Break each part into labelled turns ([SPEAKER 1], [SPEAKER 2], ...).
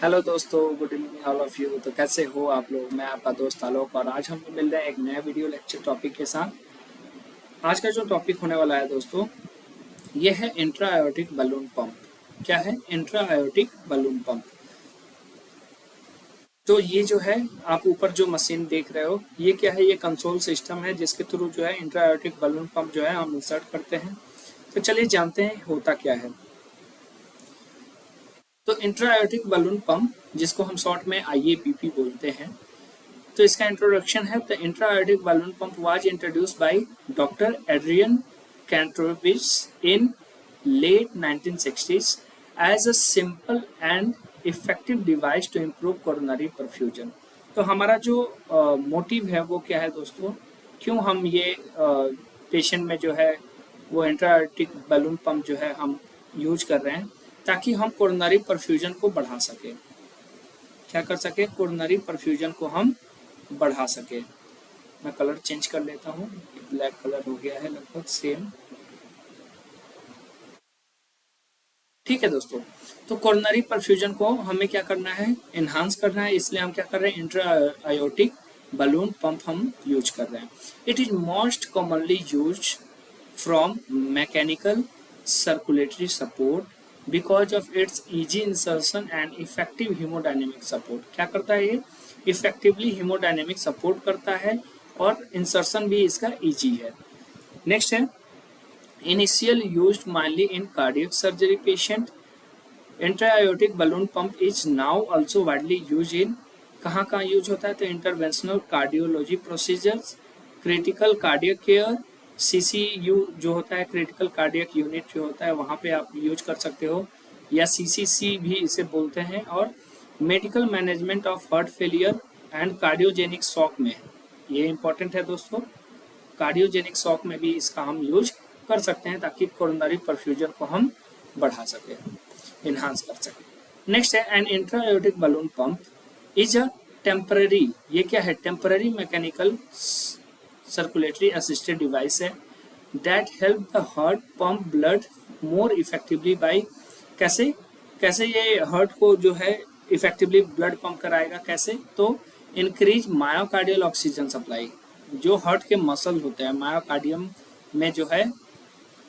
[SPEAKER 1] Hello दोस्तों, good evening all of you. तो कैसे हो आप लोग? मैं आपका दोस्त आलोक और आज हम मिल रहे हैं एक नया वीडियो लेक्चर टॉपिक के साथ। आज का जो टॉपिक होने वाला है दोस्तों, ये है इंट्रा आयोटिक बलून पंप। क्या है इंट्रा आयोटिक बलून पंप? तो ये जो है, आप ऊपर जो मशीन देख रहे हो, ये क्या है? ये कंसोल सिस्टम है जिसके थ्रू जो है इंट्रा आयोटिक बलून पंप जो है हम इंसर्ट करते हैं। तो चलिए जानते हैं होता क्या है। तो इंट्रा आयोटिक बलून पंप, जिसको हम शॉर्ट में IABP बोलते हैं, तो इसका इंट्रोडक्शन है। The intra-aortic balloon pump was introduced by Dr. Adrian Kantorovich in late 1960s as a simple and effective device to improve coronary perfusion। तो हमारा जो मोटिव है वो क्या है दोस्तों? क्यों हम ये पेशेंट में जो है वो इंट्रा-आयोटिक बलून पंप जो है हम यूज कर रहे हैं, ताकि हम कोरोनरी परफ्यूजन को बढ़ा सके। क्या कर सके? कोरोनरी परफ्यूजन को हम बढ़ा सके। मैं कलर चेंज कर लेता हूँ, ब्लैक कलर हो गया है लगभग सेम। ठीक है दोस्तों, तो कोरोनरी परफ्यूजन को हमें क्या करना है? इन्हांस करना है। इसलिए हम क्या कर रहे हैं? इंट्रा आयोटिक बलून पंप हम यूज कर रहे हैं। It is most commonly use from mechanical circulatory support because of its easy insertion and effective haemodynamic support. क्या करता है ये? इफेक्टिवली हीमोडायनेमिक सपोर्ट करता है और इंसर्शन भी इसका इजी है। नेक्स्ट है, initial used mainly in cardiac surgery patient। Intra-aortic balloon pump is now also widely use in, कहाँ कहाँ यूज होता है? तो interventional cardiology procedures, critical cardiac care, CCU जो होता है क्रिटिकल कार्डियक यूनिट जो होता है, वहाँ पे आप यूज कर सकते हो, या CCC भी इसे बोलते हैं। और medical management of heart failure and cardiogenic shock में, ये इंपॉर्टेंट है दोस्तों, कार्डियोजेनिक शॉक में भी इसका हम यूज कर सकते हैं, ताकि कोरोनरी परफ्यूजन को हम बढ़ा सके, इन्हांस कर सके। नेक्स्ट है, an intra-aortic balloon pump is a temporary, ये क्या है? Temporary mechanical circulatory assisted device है that help the heart pump blood more effectively by, कैसे कैसे ये हार्ट को जो है इफेक्टिवली ब्लड पंप कराएगा? कैसे? तो इंक्रीज मायोकार्डियल ऑक्सीजन सप्लाई। जो हार्ट के मसल होते हैं मायोकार्डियम में जो है,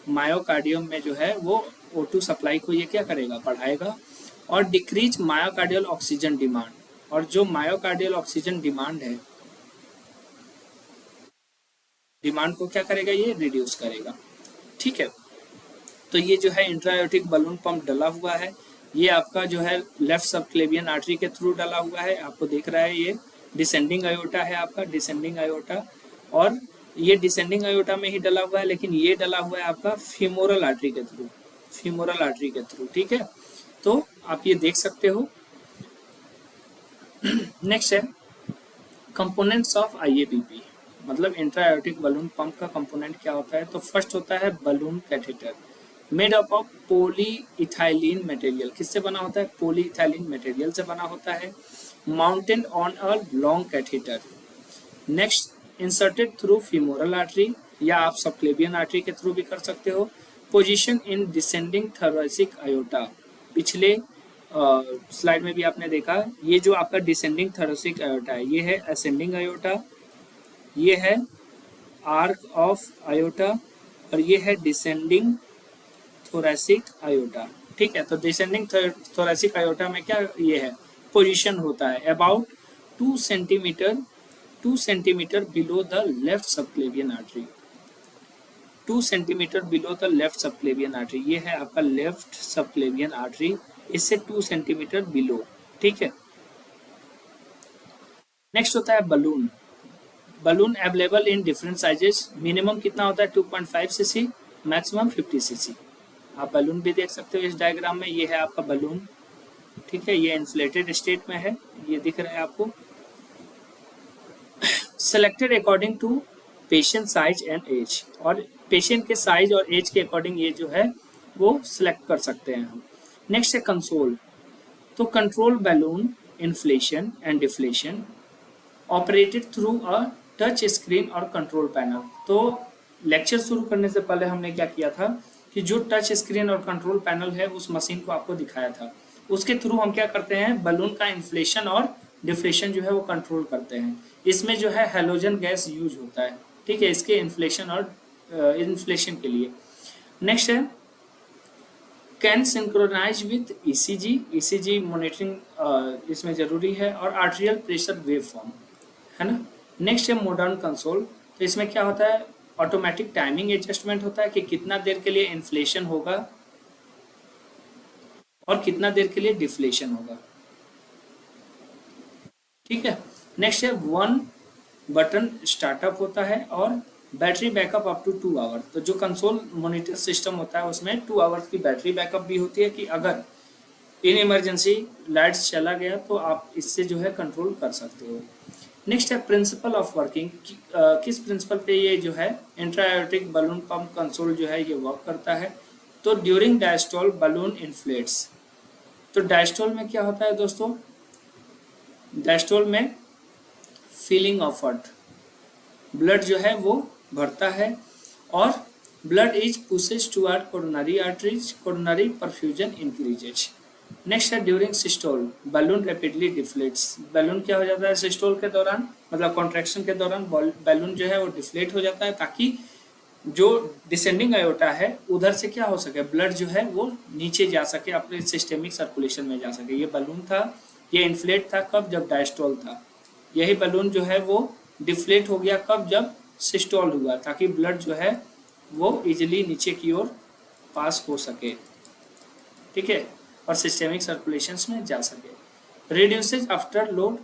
[SPEAKER 1] मायोकार्डियम में जो है वो O2 सप्लाई को ये क्या करेगा? बढ़ाएगा। और डिक्रीज मायोकार्डियल ऑक्सीजन डिमांड, और जो मायोकार्डियल ऑक्सीजन डिमांड है, डिमांड को क्या करेगा? ये रिड्यूस करेगा। ठीक है, तो ये जो है इंट्रा-आयोटिक बलून पंप डला हुआ है, ये आपका जो है लेफ्ट सबक्लेवियन आर्टरी के थ्रू डला हुआ है। आपको दिख रहा है ये डिसेंडिंग आयोटा है, आपका डिसेंडिंग आयोटा, और ये डिसेंडिंग आयोटा में ही डला हुआ है, लेकिन ये डला हुआ है आपका फीमोरल आर्टरी के थ्रू, फीमोरल आर्टरी के थ्रू। ठीक है, तो आप ये देख सकते हो। नेक्स्ट है, कंपोनेंट्स ऑफ IABP, मतलब इंट्रा-आयोटिक बलून पंप का कंपोनेंट क्या होता है? तो फर्स्ट होता है balloon catheter, made up of polyethylene material. किससे बना होता है? पॉलीइथाइलिन मटेरियल से बना होता है। Mounted on a long catheter. Next, inserted through femoral artery, या आप सबक्लेवियन आर्टरी के थ्रू भी कर सकते हो। Position in descending thoracic iota, पिछले स्लाइड में भी आपने देखा, ये जो आपका डिसेंडिंग थोरैसिक आयोटा है, ये है असेंडिंग आयोटा, ये है आर्क ऑफ आयोटा, और ये है डिसेंडिंग थोरैसिक आयोटा। ठीक है, तो डिसेंडिंग थोरैसिक आयोटा में क्या ये है? पोजीशन होता है about 2 centimetre below the left subclavian artery, 2 centimetre below the left subclavian artery. ये है आपका लेफ्ट सबक्लेवियन आर्टरी, इससे 2 सेंटीमीटर बिलो। ठीक है, नेक्स्ट होता है balloon. Balloon available in different sizes. Minimum कितना होता है? 2.5 cc, मैक्सिमम 50 cc। आप बलून भी देख सकते हो इस डायग्राम में, ये है आपका बलून। ठीक है, ये इन्फ्लेटेड स्टेट में है, ये दिख रहा है आपको। Selected according to patient size and age, और पेशेंट के साइज और एज के अकॉर्डिंग ये जो है वो सिलेक्ट कर सकते हैं हम। नेक्स्ट है कंसोल। तो control balloon inflation and deflation operated through a touch screen और कंट्रोल पैनल। तो लेक्चर शुरू करने से पहले हमने क्या किया था कि जो टच स्क्रीन और कंट्रोल पैनल है उस मशीन को आपको दिखाया था। उसके थ्रू हम क्या करते हैं, बलून का इन्फ्लेशन और डिफ्लेशन जो है वो कंट्रोल करते हैं। इसमें जो है हेलोजन गैस यूज होता है, ठीक है, इसके इन्फ्लेशन और इन्फ्लेशन के लिए। नेक्स्ट है can synchronise with ECG, ECG monitoring इसमें जरूरी है, और आर्टेरियल प्रेशर वेव फॉर्म, है ना। नेक्स्ट है मॉडर्न कंसोल, तो इसमें क्या होता है, ऑटोमेटिक टाइमिंग एडजस्टमेंट होता है कि कितना देर के लिए इन्फ्लेशन होगा और कितना देर के लिए डिफ्लेशन होगा, ठीक है। नेक्स्ट है वन बटन स्टार्टअप होता है और battery backup up to 2 hour. तो जो कंसोल मॉनिटर सिस्टम होता है उसमें 2 आवर्स की बैटरी बैकअप भी होती है कि अगर इन इमरजेंसी लाइट्स चला गया तो आप इससे जो है कंट्रोल कर सकते हो। नेक्स्ट है प्रिंसिपल ऑफ वर्किंग, किस प्रिंसिपल पे ये जो है इंट्रायोटिक बलून पंप कंसोल जो है ये वर्क करता है। तो ड्यूरिंग डायस्टोल बलून इन्फ्लेट्स। तो डायस्टोल में क्या होता है दोस्तों, डायस्टोल में फीलिंग ऑफ हार्ट, ब्लड जो है वो भरता है और blood is pushes toward coronary arteries, coronary perfusion increases. Next है during systole balloon rapidly deflates. Balloon क्या हो जाता है सिस्टोल के दौरान, मतलब कॉन्ट्रैक्शन के दौरान बैलून जो है वो डिफ्लेट हो जाता है ताकि जो डिसेंडिंग आयोटा है उधर से क्या हो सके, ब्लड जो है वो नीचे जा सके, अपने सिस्टेमिक सर्कुलेशन में जा सके। ये बलून था, ये इन्फ्लेट था कब, जब डायस्टोल था। यही बलून जो है वो डिफ्लेट हो गया कब, जब सिस्टोल हुआ, ताकि ब्लड जो है वो इजिली नीचे की ओर पास हो सके, ठीक है, और सिस्टेमिक सर्कुलेशन में जा सके। Reduces after load,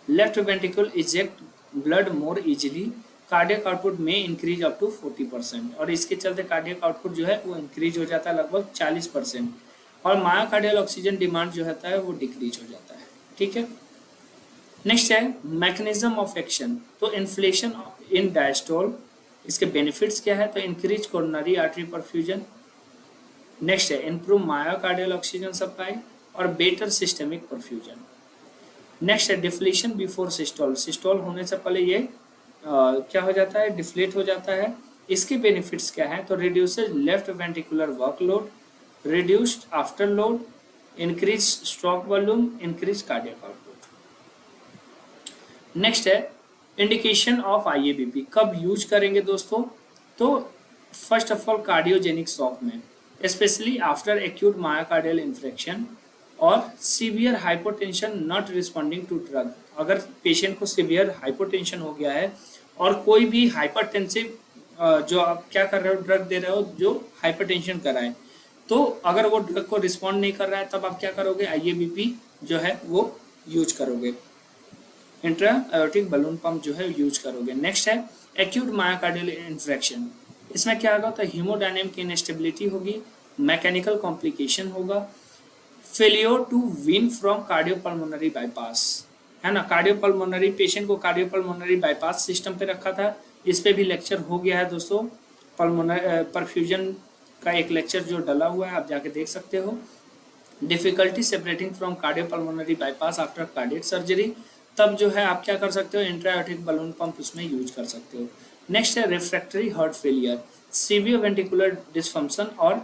[SPEAKER 1] left ventricle eject blood मोर इजिली, कार्डियक आउटपुट में इंक्रीज अप टू 40%, और इसके चलते कार्डियक आउटपुट जो है वो इंक्रीज हो जाता है लगभग 40%, और मायोकार्डियल ऑक्सीजन डिमांड जो होता है वो डिक्रीज हो जाता है, ठीक है। नेक्स्ट है मैकेनिज्म ऑफ एक्शन, तो इन्फ्लेशन इन डायस्टोल, इसके बेनिफिट्स क्या है, तो increase coronary artery perfusion. Next है इम्प्रूव मायोकार्डियल ऑक्सीजन सप्लाई और बेटर सिस्टेमिक परफ्यूजन। नेक्स्ट है डिफ्लेशन बिफोर सिस्टोल, सिस्टोल होने से पहले ये क्या हो जाता है, डिफ्लेट हो जाता है। इसके बेनिफिट्स क्या है, तो reduces left ventricular workload, reduced after load, increase stroke volume, increase cardiac output. Next है इंडिकेशन ऑफ आईएबीपी, कब यूज करेंगे दोस्तों, तो first of all cardiogenic shock में, specially after acute myocardial infection और severe hypotension not responding to drug. अगर patient को severe hypotension हो गया है और कोई भी हाइपरटेंसिव जो आप क्या कर रहे हो, ड्रग दे रहे हो जो हाइपरटेंशन कराए, तो अगर वो ड्रग को रिस्पॉन्ड नहीं कर रहा है तब आप क्या करोगे, आईएबीपी जो है वो यूज करोगे, इंट्रा आयोटिक बलून पंप जो है यूज करोगे। नेक्स्ट है एक्यूट मायोकार्डियल इन्फेक्शन, इसमें क्या होगा, तो हीमोडायनेमिक इनस्टेबिलिटी होगी, मैकेनिकल कॉम्प्लिकेशन होगा, failure to wean from cardiopulmonary bypass, है ना। कार्डियोपल्मोनरी पेशेंट को कार्डियोपल्मोनरी बाईपास सिस्टम पे रखा था, इस पे भी लेक्चर हो गया है दोस्तों, पल्मोनरी परफ्यूजन का एक लेक्चर जो डला हुआ है, आप जाके देख सकते हो। Difficulty separating from cardiopulmonary bypass after cardiac surgery, तब जो है आप क्या कर सकते हो, इंट्रायोटिक बलून पंप उसमें यूज कर सकते हो। नेक्स्ट है refractory heart failure, severe ventricular dysfunction और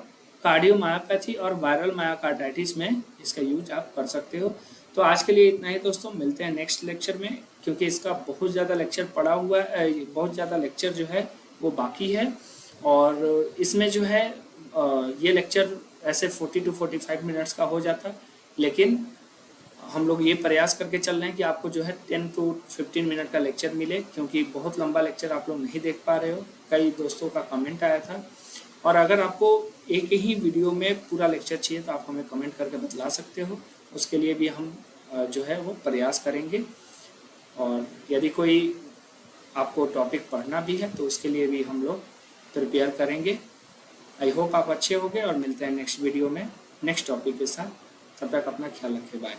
[SPEAKER 1] कार्डियोमायोपैथी और वायरल मायोकार्डाइटिस में इसका यूज आप कर सकते हो। तो आज के लिए इतना ही दोस्तों, मिलते हैं नेक्स्ट लेक्चर में, क्योंकि इसका बहुत ज़्यादा लेक्चर पड़ा हुआ है, बहुत ज़्यादा लेक्चर जो है वो बाकी है, और इसमें जो है ये लेक्चर ऐसे 40 to 45 मिनट्स का हो जाता, लेकिन हम लोग ये प्रयास करके चल रहे हैं कि आपको जो है 10 to 15 मिनट का लेक्चर मिले, क्योंकि बहुत लंबा लेक्चर आप लोग नहीं देख पा रहे हो, कई दोस्तों का कमेंट आया था। और अगर आपको एक ही वीडियो में पूरा लेक्चर चाहिए तो आप हमें कमेंट करके बतला सकते हो, उसके लिए भी हम जो है वो प्रयास करेंगे। और यदि कोई आपको टॉपिक पढ़ना भी है तो उसके लिए भी हम लोग प्रिपेयर करेंगे। आई होप आप अच्छे होंगे, और मिलते हैं नेक्स्ट वीडियो में नेक्स्ट टॉपिक के साथ। तब तक अपना ख्याल रखें, बाय।